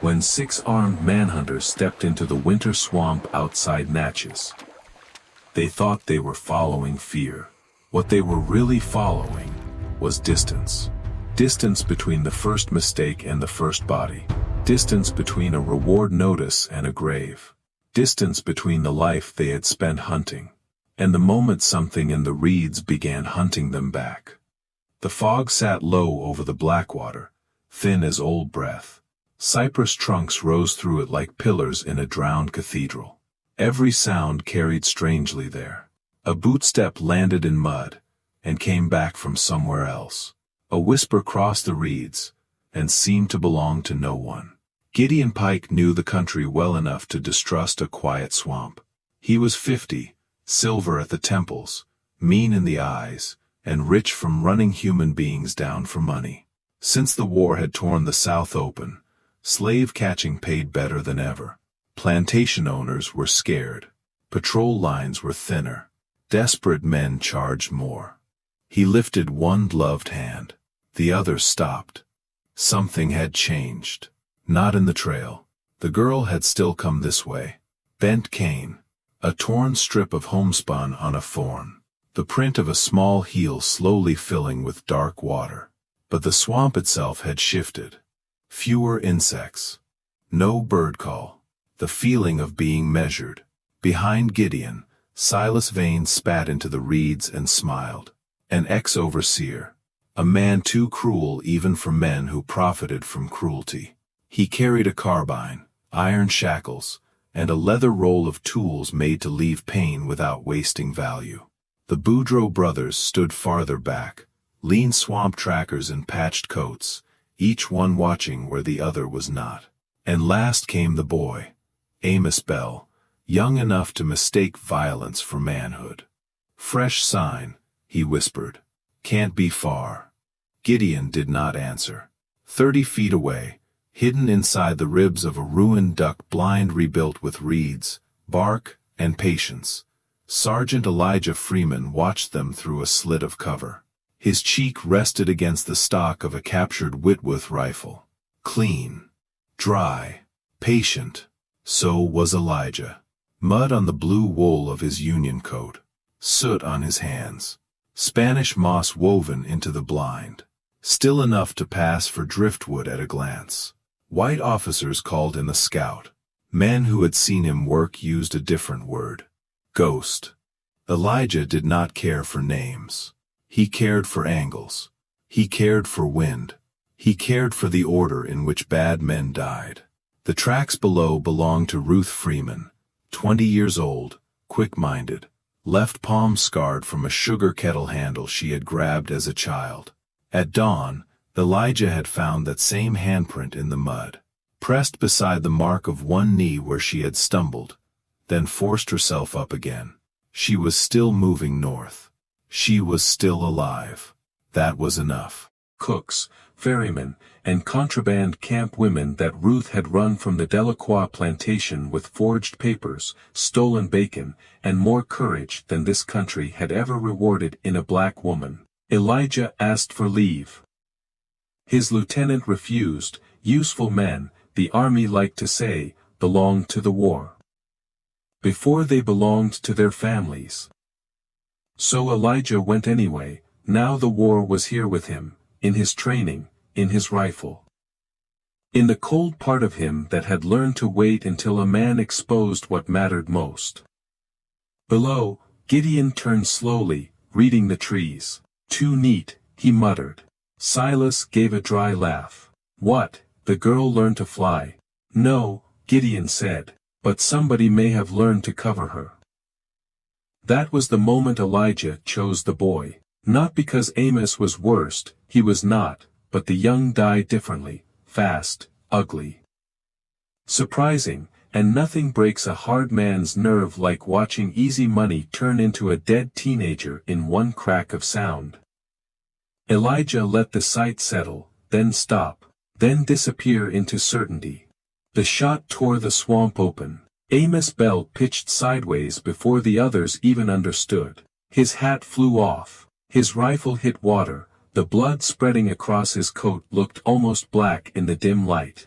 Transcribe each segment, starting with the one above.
when 6 armed manhunters stepped into the winter swamp outside Natchez. They thought they were following fear. What they were really following was distance. Distance between the first mistake and the first body. Distance between a reward notice and a grave. Distance between the life they had spent hunting and the moment something in the reeds began hunting them back. The fog sat low over the Blackwater, thin as old breath. Cypress trunks rose through it like pillars in a drowned cathedral. Every sound carried strangely there. A bootstep landed in mud and came back from somewhere else. A whisper crossed the reeds and seemed to belong to no one. Gideon Pike knew the country well enough to distrust a quiet swamp. He was 50, silver at the temples, mean in the eyes, and rich from running human beings down for money. Since the war had torn the South open, slave catching paid better than ever. Plantation owners were scared. Patrol lines were thinner. Desperate men charged more. He lifted one gloved hand. The other stopped. Something had changed. Not in the trail. The girl had still come this way. Bent cane. A torn strip of homespun on a thorn. The print of a small heel slowly filling with dark water. But the swamp itself had shifted. Fewer insects. No bird call. The feeling of being measured. Behind Gideon, Silas Vane spat into the reeds and smiled. An ex-overseer. A man too cruel even for men who profited from cruelty. He carried a carbine, iron shackles, and a leather roll of tools made to leave pain without wasting value. The Boudreaux brothers stood farther back, lean swamp trackers in patched coats, each one watching where the other was not. And last came the boy, Amos Bell, young enough to mistake violence for manhood. "Fresh sign," he whispered. "Can't be far." Gideon did not answer. 30 feet away, hidden inside the ribs of a ruined duck blind rebuilt with reeds, bark, and patience, Sergeant Elijah Freeman watched them through a slit of cover. His cheek rested against the stock of a captured Whitworth rifle. Clean. Dry. Patient. So was Elijah. Mud on the blue wool of his Union coat. Soot on his hands. Spanish moss woven into the blind. Still enough to pass for driftwood at a glance. White officers called him a scout. Men who had seen him work used a different word. Ghost. Elijah did not care for names. He cared for angles. He cared for wind. He cared for the order in which bad men died. The tracks below belonged to Ruth Freeman, 20 years old, quick-minded, left palm scarred from a sugar kettle handle she had grabbed as a child. At dawn, Elijah had found that same handprint in the mud, pressed beside the mark of one knee where she had stumbled, then forced herself up again. She was still moving north. She was still alive. That was enough. Cooks, ferrymen, and contraband camp women that Ruth had run from the Delacroix plantation with forged papers, stolen bacon, and more courage than this country had ever rewarded in a black woman. Elijah asked for leave. His lieutenant refused. Useful men, the army liked to say, belonged to the war before they belonged to their families. So Elijah went anyway. Now the war was here with him, in his training, in his rifle. In the cold part of him that had learned to wait until a man exposed what mattered most. Below, Gideon turned slowly, reading the trees. "Too neat," he muttered. Silas gave a dry laugh. "What, the girl learned to fly?" "No," Gideon said, "but somebody may have learned to cover her." That was the moment Elijah chose the boy. Not because Amos was worst, he was not, but the young die differently, fast, ugly. Surprising, and nothing breaks a hard man's nerve like watching easy money turn into a dead teenager in one crack of sound. Elijah let the sight settle, then stop, then disappear into certainty. The shot tore the swamp open. Amos Bell pitched sideways before the others even understood. His hat flew off. His rifle hit water. The blood spreading across his coat looked almost black in the dim light.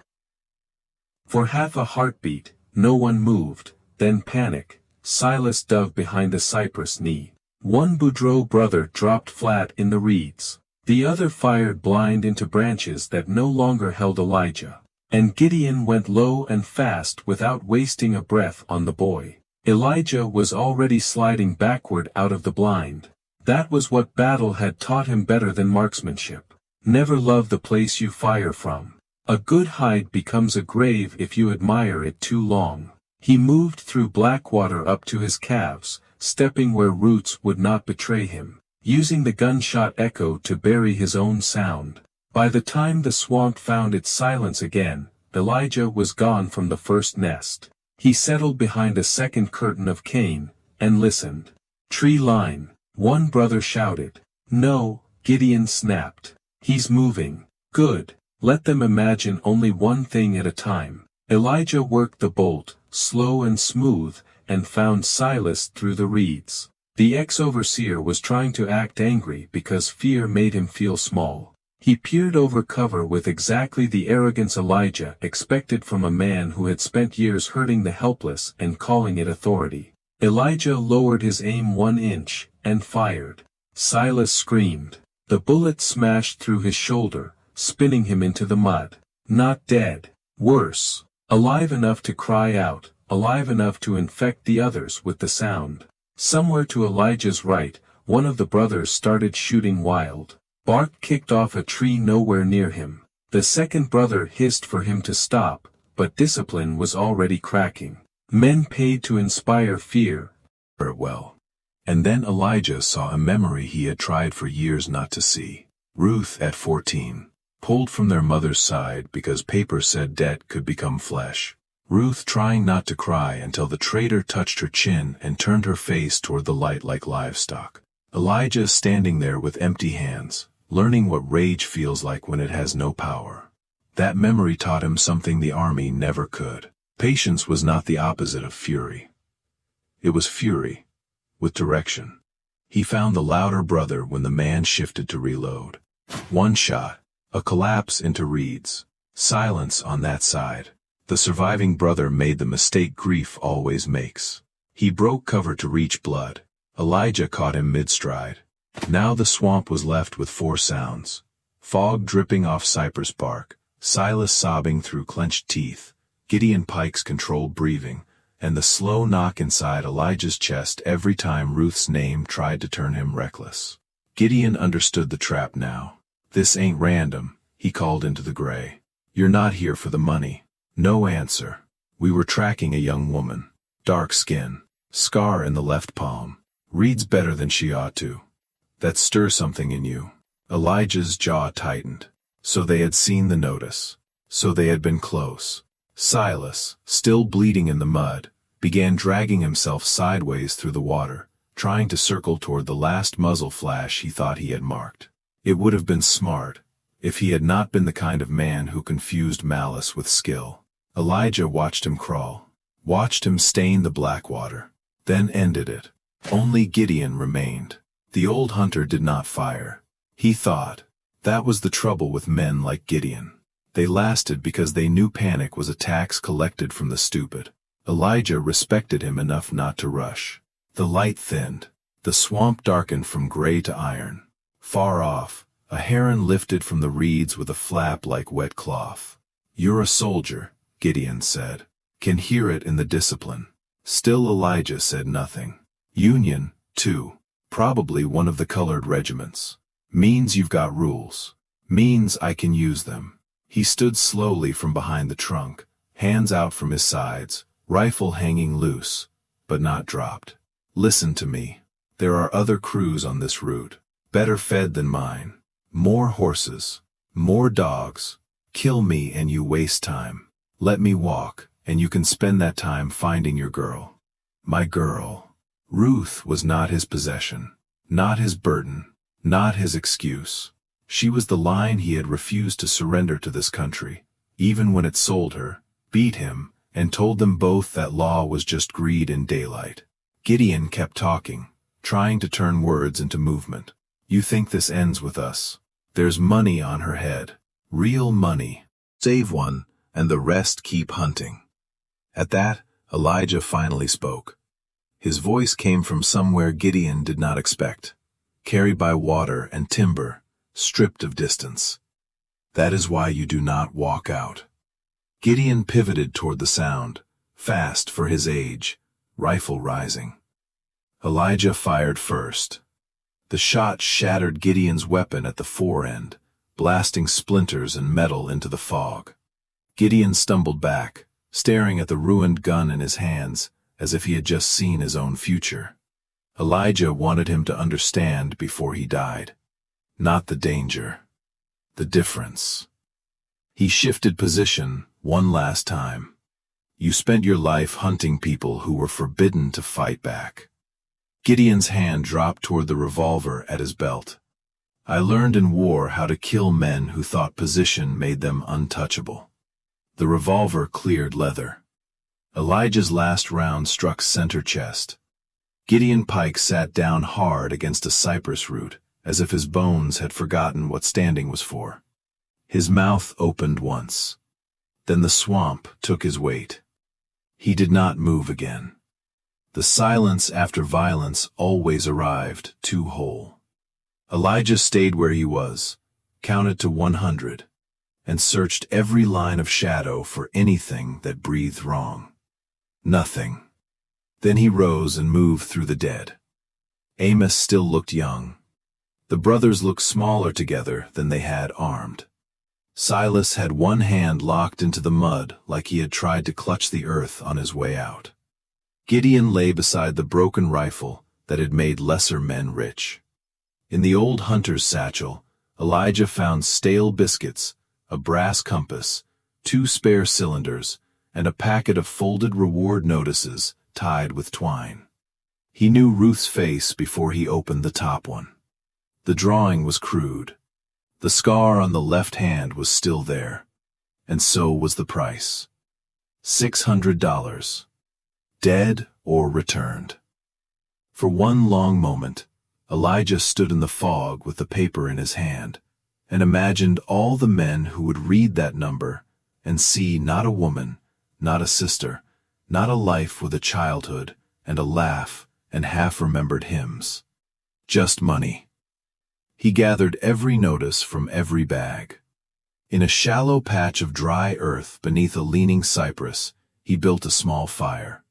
For half a heartbeat, no one moved, then panic. Silas dove behind a cypress knee. One Boudreaux brother dropped flat in the reeds. The other fired blind into branches that no longer held Elijah. And Gideon went low and fast without wasting a breath on the boy. Elijah was already sliding backward out of the blind. That was what battle had taught him better than marksmanship. Never love the place you fire from. A good hide becomes a grave if you admire it too long. He moved through black water up to his calves, stepping where roots would not betray him, using the gunshot echo to bury his own sound. By the time the swamp found its silence again, Elijah was gone from the first nest. He settled behind a second curtain of cane, and listened. Tree line, one brother shouted. No, Gideon snapped. He's moving. Good. Let them imagine only one thing at a time. Elijah worked the bolt, slow and smooth, and found Silas through the reeds. The ex-overseer was trying to act angry because fear made him feel small. He peered over cover with exactly the arrogance Elijah expected from a man who had spent years hurting the helpless and calling it authority. Elijah lowered his aim 1 inch, and fired. Silas screamed. The bullet smashed through his shoulder, spinning him into the mud. Not dead. Worse. Alive enough to cry out, alive enough to infect the others with the sound. Somewhere to Elijah's right, one of the brothers started shooting wild. Bark kicked off a tree nowhere near him. The second brother hissed for him to stop, but discipline was already cracking. Men paid to inspire fear. Well. And then Elijah saw a memory he had tried for years not to see. Ruth at 14. Pulled from their mother's side because paper said debt could become flesh. Ruth trying not to cry until the traitor touched her chin and turned her face toward the light like livestock. Elijah standing there with empty hands, learning what rage feels like when it has no power. That memory taught him something the army never could. Patience was not the opposite of fury. It was fury, with direction. He found the louder brother when the man shifted to reload. One shot, a collapse into reeds. Silence on that side. The surviving brother made the mistake grief always makes. He broke cover to reach blood. Elijah caught him mid-stride. Now the swamp was left with 4 sounds. Fog dripping off cypress bark, Silas sobbing through clenched teeth, Gideon Pike's controlled breathing, and the slow knock inside Elijah's chest every time Ruth's name tried to turn him reckless. Gideon understood the trap now. This ain't random, he called into the gray. You're not here for the money. No answer. We were tracking a young woman. Dark skin. Scar in the left palm. Reads better than she ought to. That stirs something in you. Elijah's jaw tightened. So they had seen the notice. So they had been close. Silas, still bleeding in the mud, began dragging himself sideways through the water, trying to circle toward the last muzzle flash he thought he had marked. It would have been smart, if he had not been the kind of man who confused malice with skill. Elijah watched him crawl, watched him stain the black water, then ended it. Only Gideon remained. The old hunter did not fire. He thought. That was the trouble with men like Gideon. They lasted because they knew panic was a tax collected from the stupid. Elijah respected him enough not to rush. The light thinned. The swamp darkened from gray to iron. Far off, a heron lifted from the reeds with a flap like wet cloth. You're a soldier, Gideon said. Can hear it in the discipline. Still Elijah said nothing. Union, too. Probably one of the colored regiments. Means you've got rules. Means I can use them. He stood slowly from behind the trunk, hands out from his sides, rifle hanging loose, but not dropped. Listen to me. There are other crews on this route, better fed than mine. More horses, more dogs. Kill me and you waste time. Let me walk, and you can spend that time finding your girl. My girl. Ruth was not his possession, not his burden, not his excuse. She was the line he had refused to surrender to this country, even when it sold her, beat him, and told them both that law was just greed in daylight. Gideon kept talking, trying to turn words into movement. You think this ends with us? There's money on her head. Real money. Save one, and the rest keep hunting." At that, Elijah finally spoke. His voice came from somewhere Gideon did not expect, carried by water and timber, stripped of distance. "That is why you do not walk out." Gideon pivoted toward the sound, fast for his age, rifle rising. Elijah fired first. The shot shattered Gideon's weapon at the fore end, blasting splinters and metal into the fog. Gideon stumbled back, staring at the ruined gun in his hands, as if he had just seen his own future. Elijah wanted him to understand before he died. Not the danger. The difference. He shifted position one last time. "You spent your life hunting people who were forbidden to fight back." Gideon's hand dropped toward the revolver at his belt. "I learned in war how to kill men who thought position made them untouchable." The revolver cleared leather. Elijah's last round struck center chest. Gideon Pike sat down hard against a cypress root, as if his bones had forgotten what standing was for. His mouth opened once. Then the swamp took his weight. He did not move again. The silence after violence always arrived too whole. Elijah stayed where he was, counted to 100, and searched every line of shadow for anything that breathed wrong. Nothing. Then he rose and moved through the dead. Amos still looked young. The brothers looked smaller together than they had armed. Silas had one hand locked into the mud like he had tried to clutch the earth on his way out. Gideon lay beside the broken rifle that had made lesser men rich. In the old hunter's satchel, Elijah found stale biscuits, a brass compass, 2 spare cylinders, and a packet of folded reward notices tied with twine. He knew Ruth's face before he opened the top one. The drawing was crude. The scar on the left hand was still there, and so was the price. $600. Dead or returned. For one long moment, Elijah stood in the fog with the paper in his hand, and imagined all the men who would read that number and see not a woman, not a sister, not a life with a childhood and a laugh and half-remembered hymns. Just money. He gathered every notice from every bag. In a shallow patch of dry earth beneath a leaning cypress, he built a small fire.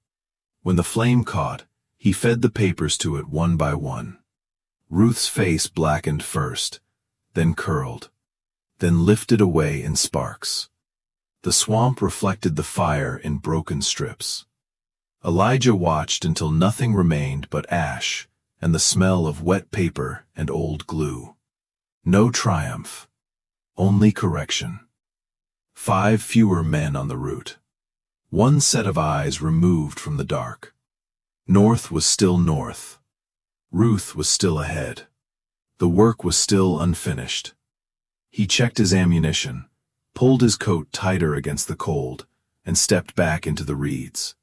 When the flame caught, he fed the papers to it one by one. Ruth's face blackened first, then curled, then lifted away in sparks. The swamp reflected the fire in broken strips. Elijah watched until nothing remained but ash and the smell of wet paper and old glue. No triumph, only correction. 5 fewer men on the route. 1 set of eyes removed from the dark. North was still north. Ruth was still ahead. The work was still unfinished. He checked his ammunition, pulled his coat tighter against the cold, and stepped back into the reeds.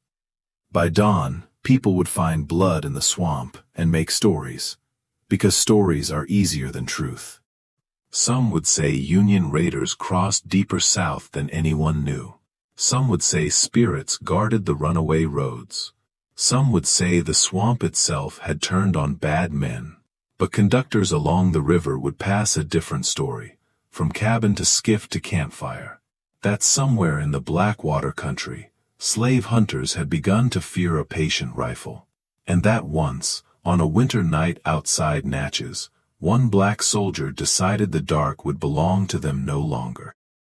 By dawn, people would find blood in the swamp and make stories, because stories are easier than truth. Some would say Union raiders crossed deeper south than anyone knew. Some would say spirits guarded the runaway roads. Some would say the swamp itself had turned on bad men. But conductors along the river would pass a different story, from cabin to skiff to campfire. That somewhere in the Blackwater country, slave hunters had begun to fear a patient rifle. And that once, on a winter night outside Natchez, one black soldier decided the dark would belong to them no longer.